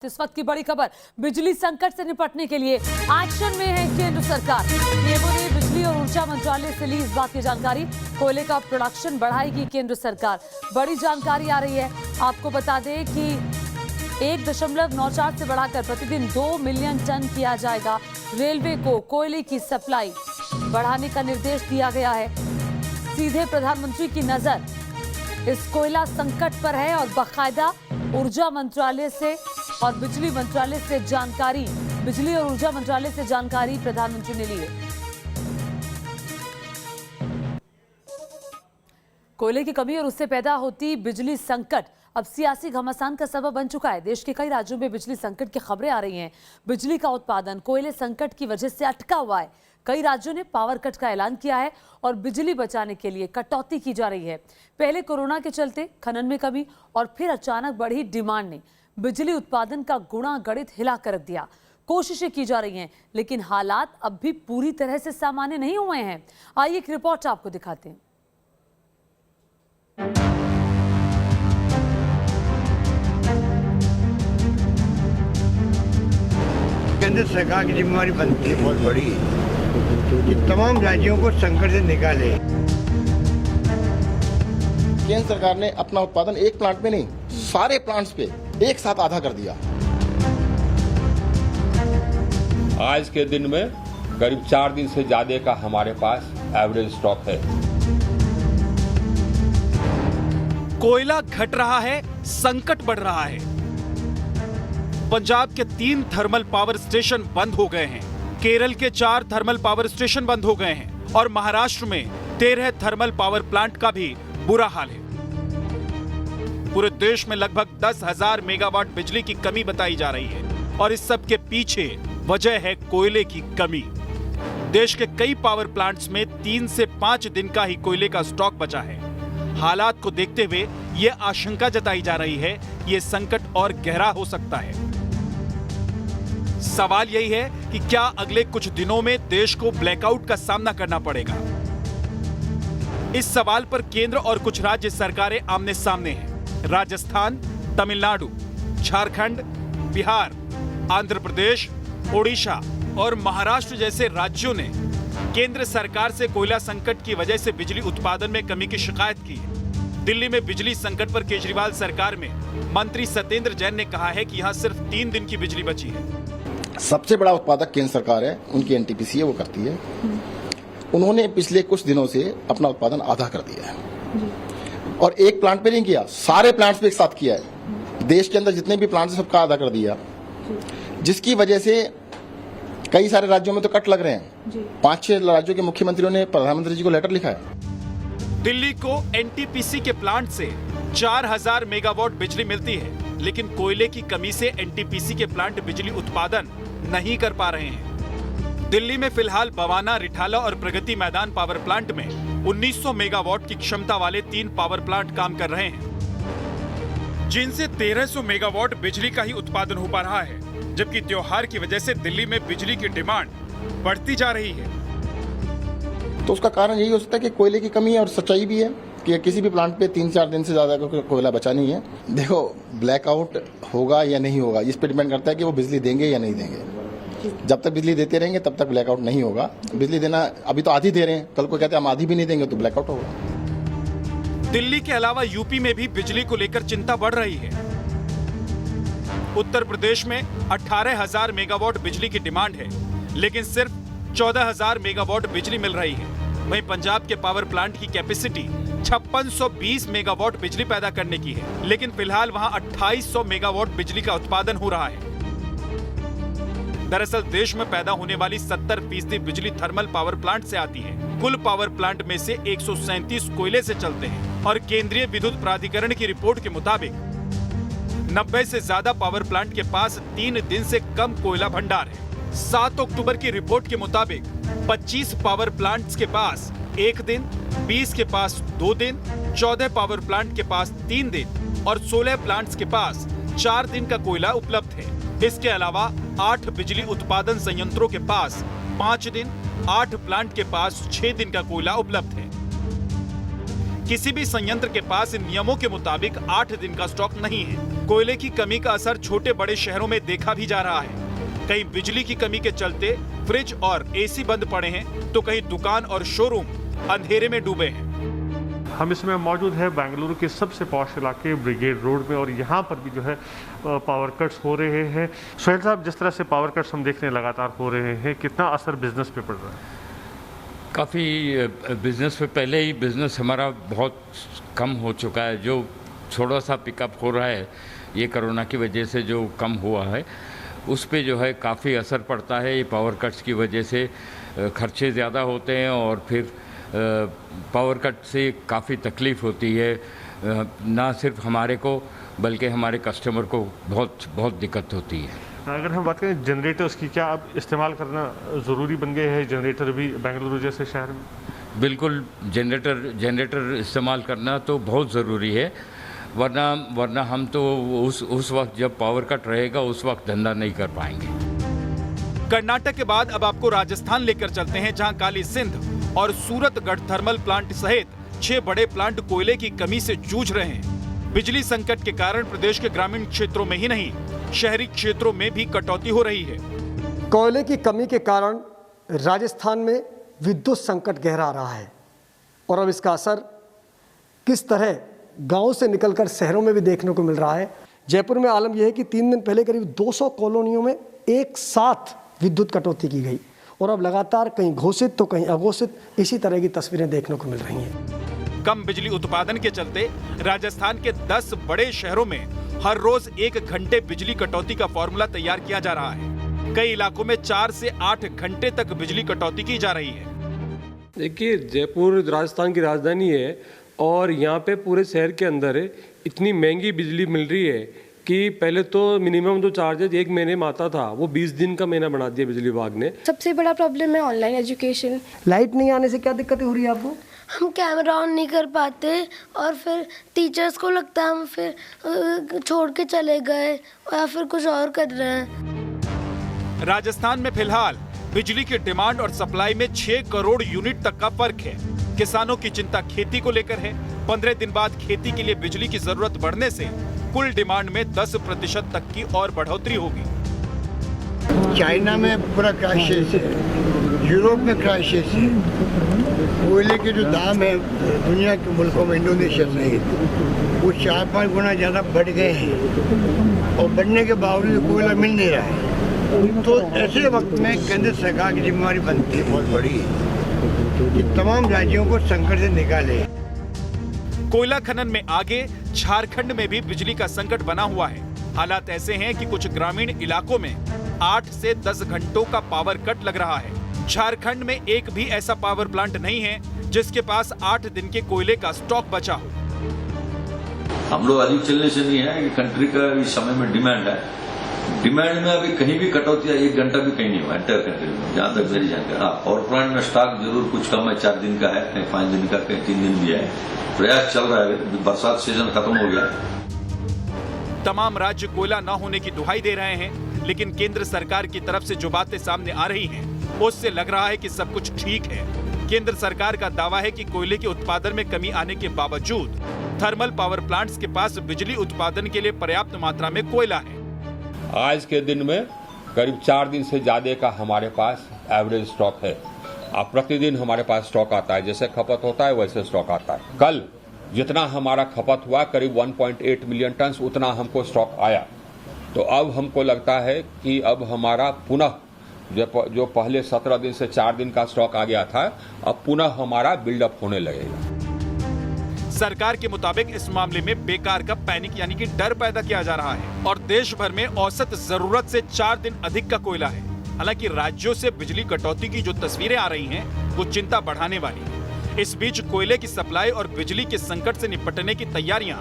इस वक्त की बड़ी खबर, बिजली संकट से निपटने के लिए एक्शन में है केंद्र सरकार। पीएमओ ने बिजली और ऊर्जा मंत्रालय से ली इस बात की जानकारी। कोयले का प्रोडक्शन बढ़ाएगी केंद्र सरकार। बड़ी जानकारी आ रही है। आपको बता दें कि 1.94 से बढ़ाकर प्रतिदिन 2 मिलियन टन किया जाएगा। रेलवे को कोयले की सप्लाई बढ़ाने का निर्देश दिया गया है। सीधे प्रधानमंत्री की नजर इस कोयला संकट पर है और बाकायदा ऊर्जा मंत्रालय से और बिजली मंत्रालय से जानकारी, बिजली और ऊर्जा मंत्रालय से जानकारी प्रधानमंत्री ने ली है। कोयले की कमी और उससे पैदा होती बिजली संकट अब सियासी घमासान का सबब बन चुका है। देश के कई राज्यों में बिजली संकट की खबरें आ रही हैं। बिजली का उत्पादन कोयले संकट की वजह से अटका हुआ है। कई राज्यों ने पावर कट का ऐलान किया है और बिजली बचाने के लिए कटौती की जा रही है। पहले कोरोना के चलते खनन में कमी और फिर अचानक बढ़ी डिमांड ने बिजली उत्पादन का गुणा गणित हिला कर रख दिया। कोशिशें की जा रही हैं, लेकिन हालात अब भी पूरी तरह से सामान्य नहीं हुए हैं। आइए एक रिपोर्ट आपको दिखाते हैं। केंद्र सरकार की जिम्मेवारी बनती है बहुत बड़ी कि तमाम राज्यों को संकट से निकाले। केंद्र सरकार ने अपना उत्पादन एक प्लांट में नहीं, सारे प्लांट्स पे एक साथ आधा कर दिया। आज के दिन में करीब 4 दिन से ज्यादा का हमारे पास एवरेज स्टॉक है। कोयला घट रहा है, संकट बढ़ रहा है। पंजाब के 3 थर्मल पावर स्टेशन बंद हो गए हैं। केरल के 4 थर्मल पावर स्टेशन बंद हो गए हैं और महाराष्ट्र में 13 थर्मल पावर प्लांट का भी बुरा हाल है। पूरे देश में लगभग 10,000 मेगावाट बिजली की कमी बताई जा रही है और इस सब के पीछे वजह है कोयले की कमी। देश के कई पावर प्लांट्स में 3 से 5 दिन का ही कोयले का स्टॉक बचा है। हालात को देखते हुए यह आशंका जताई जा रही है ये संकट और गहरा हो सकता है। सवाल यही है कि क्या अगले कुछ दिनों में देश को ब्लैकआउट का सामना करना पड़ेगा। इस सवाल पर केंद्र और कुछ राज्य सरकारें आमने सामने हैं। राजस्थान, तमिलनाडु, झारखंड, बिहार, आंध्र प्रदेश, ओडिशा और महाराष्ट्र जैसे राज्यों ने केंद्र सरकार से कोयला संकट की वजह से बिजली उत्पादन में कमी की शिकायत की है। दिल्ली में बिजली संकट पर केजरीवाल सरकार में मंत्री सत्येंद्र जैन ने कहा है कि यहां सिर्फ 3 दिन की बिजली बची है। सबसे बड़ा उत्पादक केंद्र सरकार है, उनकी एनटीपीसी है, वो करती है। उन्होंने पिछले कुछ दिनों से अपना उत्पादन आधा कर दिया है और एक प्लांट पे नहीं किया, सारे प्लांट्स पे एक साथ किया है। देश के अंदर जितने भी प्लांट्स हैं सबका आधा कर दिया, जिसकी वजह से कई सारे राज्यों में तो कट लग रहे हैं। 5-6 राज्यों के मुख्यमंत्रियों ने प्रधानमंत्री जी को लेटर लिखा है। दिल्ली को एनटीपीसी के प्लांट से 4000 मेगावाट बिजली मिलती है, लेकिन कोयले की कमी से एनटीपीसी के प्लांट बिजली उत्पादन नहीं कर पा रहे हैं। दिल्ली में फिलहाल बवाना, रिठाला और प्रगति मैदान पावर प्लांट में 1900 मेगावाट की क्षमता वाले 3 पावर प्लांट काम कर रहे हैं, जिनसे 1300 मेगावाट बिजली का ही उत्पादन हो पा रहा है। जबकि त्योहार की वजह से दिल्ली में बिजली की डिमांड बढ़ती जा रही है। तो उसका कारण यही हो सकता है कि कोयले की कमी है और सच्चाई भी है कि किसी भी प्लांट पे 3-4 दिन से ज्यादा कोयला बचा नहीं है। देखो, ब्लैकआउट होगा या नहीं होगा इस पे डिपेंड करता है कि वो बिजली देंगे या नहीं देंगे। जब तक बिजली देते रहेंगे तब तक ब्लैकआउट नहीं होगा। बिजली देना अभी तो आधी दे रहे हैं, कल को कहते हैं हम आधी भी नहीं देंगे तो ब्लैकआउट होगा। दिल्ली के अलावा यूपी में भी बिजली को लेकर चिंता बढ़ रही है। उत्तर प्रदेश में 18,000 मेगावाट बिजली की डिमांड है, लेकिन सिर्फ 14,000 मेगावाट बिजली मिल रही है। वहीं पंजाब के पावर प्लांट की कैपेसिटी 5620 मेगावाट बिजली पैदा करने की है, लेकिन फिलहाल वहां 2800 मेगावाट बिजली का उत्पादन हो रहा है। दरअसल देश में पैदा होने वाली 70% बिजली थर्मल पावर प्लांट से आती है। कुल पावर प्लांट में से 137 कोयले से चलते हैं और केंद्रीय विद्युत प्राधिकरण की रिपोर्ट के मुताबिक 90 से ज्यादा पावर प्लांट के पास 3 दिन से कम कोयला भंडार है। 7 अक्टूबर की रिपोर्ट के मुताबिक 25 पावर प्लांट्स के पास 1 दिन, 20 के पास 2 दिन, 14 पावर प्लांट के पास 3 दिन और 16 प्लांट्स के पास 4 दिन का कोयला उपलब्ध है। इसके अलावा 8 बिजली उत्पादन संयंत्रों के पास 5 दिन, 8 प्लांट के पास 6 दिन का कोयला उपलब्ध है। किसी भी संयंत्र के पास इन नियमों के मुताबिक 8 दिन का स्टॉक नहीं है। कोयले की कमी का असर छोटे बड़े शहरों में देखा भी जा रहा है। कहीं बिजली की कमी के चलते फ्रिज और एसी बंद पड़े हैं, तो कहीं दुकान और शोरूम अंधेरे में डूबे हैं। हम इसमें मौजूद है बेंगलुरु के सबसे पॉश इलाके ब्रिगेड रोड में, और यहाँ पर भी जो है पावर कट्स हो रहे हैं। सोहेल साहब, जिस तरह से पावर कट्स हम देखने लगातार हो रहे हैं, कितना असर बिजनेस पे पड़ रहा है? काफ़ी बिजनेस पे पहले ही बिजनेस हमारा बहुत कम हो चुका है। जो थोड़ा सा पिकअप हो रहा है ये कोरोना की वजह से जो कम हुआ है, उस पे जो है काफ़ी असर पड़ता है। ये पावर कट्स की वजह से खर्चे ज़्यादा होते हैं और फिर पावर कट से काफ़ी तकलीफ़ होती है, ना सिर्फ हमारे को बल्कि हमारे कस्टमर को बहुत दिक्कत होती है। अगर हम बात करें जनरेटर्स की, क्या अब इस्तेमाल करना ज़रूरी बन गए हैं जनरेटर भी बेंगलुरु जैसे शहर में? बिल्कुल, जनरेटर इस्तेमाल करना तो बहुत ज़रूरी है, वरना हम तो उस वक्त जब पावर कट रहेगा उस वक्त धंधा नहीं कर पाएंगे। कर्नाटक के बाद अब आपको राजस्थान लेकर चलते हैं, जहां काली सिंध और सूरतगढ़ थर्मल प्लांट सहित 6 बड़े प्लांट कोयले की कमी से जूझ रहे हैं। बिजली संकट के कारण प्रदेश के ग्रामीण क्षेत्रों में ही नहीं, शहरी क्षेत्रों में भी कटौती हो रही है। कोयले की कमी के कारण राजस्थान में विद्युत संकट गहरा रहा है, और अब इसका असर किस तरह गांव से निकलकर शहरों में भी देखने को मिल रहा है। जयपुर में आलम यह है कि 3 दिन पहले करीब 200 कॉलोनियों में एक साथ विद्युत कटौती की गई, और अब लगातार कहीं घोषित तो कहीं अघोषित इसी तरह की तस्वीरें देखने को मिल रही हैं। कम बिजली उत्पादन के चलते राजस्थान के 10 बड़े शहरों में हर रोज 1 घंटे बिजली कटौती का फॉर्मूला तैयार किया जा रहा है। कई इलाकों में 4 से 8 घंटे तक बिजली कटौती की जा रही है। देखिए, जयपुर राजस्थान की राजधानी है, और यहाँ पे पूरे शहर के अंदर इतनी महंगी बिजली मिल रही है कि पहले तो मिनिमम जो चार्जेज 1 महीने में आता था वो 20 दिन का महीना बना दिया बिजली विभाग ने। सबसे बड़ा प्रॉब्लम है ऑनलाइन एजुकेशन। लाइट नहीं आने से क्या दिक्कतें हो रही है आपको? हम कैमरा ऑन नहीं कर पाते, और फिर टीचर्स को लगता है हम फिर छोड़ के चले गए या फिर कुछ और कर रहे हैं। राजस्थान में फिलहाल बिजली की डिमांड और सप्लाई में 6 करोड़ यूनिट तक का फर्क है। किसानों की चिंता खेती को लेकर है। 15 दिन बाद खेती के लिए बिजली की जरूरत बढ़ने से कुल डिमांड में 10% तक की और बढ़ोतरी होगी। चाइना में पूरा क्राइसिस है, यूरोप में क्राइसिस है। कोयले के जो दाम है दुनिया के मुल्कों में, इंडोनेशिया सहित, वो 4-5 गुना ज़्यादा बढ़ गए हैं, और बढ़ने के बावजूद कोयला मिल नहीं रहा है। तो ऐसे वक्त में केंद्र सरकार की जिम्मेदारी बनती है बहुत बड़ी, कि तमाम राज्यों को संकट से निकाले। कोयला खनन में आगे झारखंड में भी बिजली का संकट बना हुआ है। हालात ऐसे हैं कि कुछ ग्रामीण इलाकों में 8 से 10 घंटों का पावर कट लग रहा है। झारखंड में एक भी ऐसा पावर प्लांट नहीं है जिसके पास 8 दिन के कोयले का स्टॉक बचा हो। हम लोग अधिक चलने से नहीं है कि कंट्री का इस समय में डिमांड है। डिमांड में अभी कहीं भी कटौती 1 घंटा भी कहीं नहीं हुआ एंटायर कंट्री में, जहां तक मेरी जानकारी। हाँ, पावर प्लांट में स्टॉक जरूर कुछ कम है, 4 दिन का है, कहीं 5 दिन का, कहीं 3 दिन भी है। प्रयास चल रहा है, बरसात सीजन खत्म हो गया। तमाम राज्य कोयला न होने की दुहाई दे रहे हैं, लेकिन केंद्र सरकार की तरफ से जो बातें सामने आ रही हैं, उससे लग रहा है कि सब कुछ ठीक है। केंद्र सरकार का दावा है कि कोयले के उत्पादन में कमी आने के बावजूद थर्मल पावर प्लांट्स के पास बिजली उत्पादन के लिए पर्याप्त मात्रा में कोयला है। आज के दिन में करीब 4 दिन से ज़्यादा का हमारे पास एवरेज स्टॉक है। अब प्रतिदिन हमारे पास स्टॉक आता है, जैसे खपत होता है वैसे स्टॉक आता है। कल जितना हमारा खपत हुआ करीब 1.8 मिलियन टन, उतना हमको स्टॉक आया। तो अब हमको लगता है कि अब हमारा पुनः जो पहले 17 दिन से 4 दिन का स्टॉक आ गया था, अब पुनः हमारा बिल्डअप होने लगेगा। सरकार के मुताबिक इस मामले में बेकार का पैनिक यानी कि डर पैदा किया जा रहा है, और देश भर में औसत जरूरत से 4 दिन अधिक का कोयला है। हालांकि राज्यों से बिजली कटौती की जो तस्वीरें आ रही हैं, वो चिंता बढ़ाने वाली है। इस बीच कोयले की सप्लाई और बिजली के संकट से निपटने की तैयारियां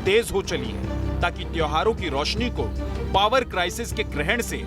तेज हो चली है, ताकि त्योहारों की रोशनी को पावर क्राइसिस के ग्रहण से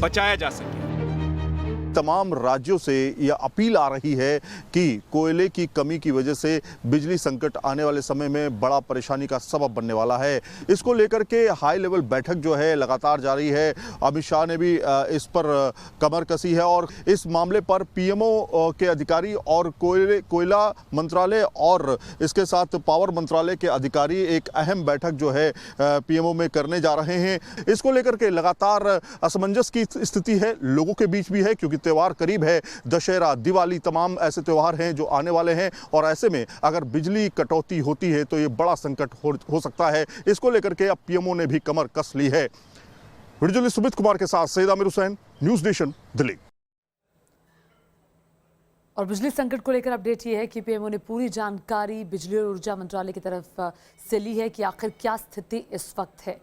बचाया जा सके। तमाम राज्यों से यह अपील आ रही है कि कोयले की कमी की वजह से बिजली संकट आने वाले समय में बड़ा परेशानी का सबब बनने वाला है। इसको लेकर के हाई लेवल बैठक जो है लगातार जारी है। अमित शाह ने भी इस पर कमर कसी है और इस मामले पर पीएमओ के अधिकारी और कोयला मंत्रालय और इसके साथ पावर मंत्रालय के अधिकारी एक अहम बैठक जो है पीएमओ में करने जा रहे हैं। इसको लेकर के लगातार असमंजस की स्थिति है, लोगों के बीच भी है, क्योंकि त्यौहार करीब है। दशहरा, दिवाली, तमाम ऐसे त्यौहार हैं जो आने वाले हैं और ऐसे में अगर बिजली कटौती होती है तो ये बड़ा संकट हो सकता है। इसको लेकर के अब पीएमओ ने भी कमर कस ली है। वीडियो जर्नलिस्ट सुमित कुमार के साथ सैयद आमिर हुसैन, न्यूज़ नेशन, दिल्ली। और बिजली संकट को लेकर अपडेट ये है कि पीएमओ ने पूरी जानकारी बिजली और ऊर्जा मंत्रालय की तरफ से ली है कि आखिर क्या स्थिति इस वक्त है।